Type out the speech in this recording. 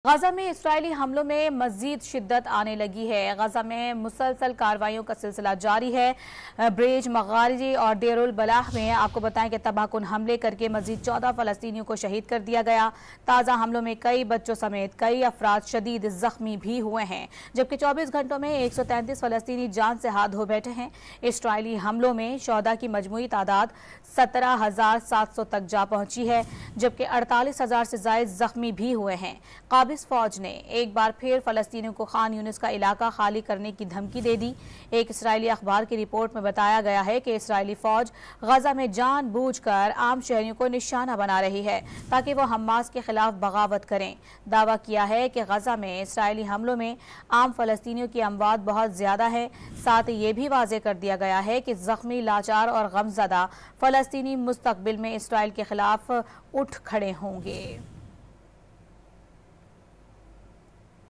गजा में इस्राएली हमलों में मजीद शिद्दत आने लगी है। गजा में मुसलसल कार्रवाइयों का सिलसिला जारी है। ब्रेज मगारी और डेरुल बलाह में आपको बताएं कि तबाहकुन हमले करके मजीद 14 फलस्तीनियों को शहीद कर दिया गया। ताज़ा हमलों में कई बच्चों समेत कई अफराद शदीद जख्मी भी हुए हैं, जबकि 24 घंटों में 133 फलस्तीनी जान से हाथ धो बैठे हैं। इस्राएली हमलों में शोहदा की मजमूई तादाद 17,700 तक जा पहुंची है, जबकि 48,000 से ज्यादा जख्मी भी हुए हैं। काबिज फौज ने एक बार फिर फलस्तीनियों को खान यूनिस का इलाका खाली करने की धमकी दे दी। एक इसराइली अखबार की रिपोर्ट में बताया गया है कि इसराइली फौज गजा में जानबूझकर आम शहरियों को निशाना बना रही है ताकि वो हमास के खिलाफ बगावत करें। दावा किया है कि गजा में इसराइली हमलों में आम फलस्तीनियों की अमवात बहुत ज्यादा है। साथ ही ये भी वाजे कर दिया गया है कि जख्मी, लाचार और गमजदा फलस्तीनी मुस्तकबिल में इसराइल के खिलाफ उठ खड़े होंगे।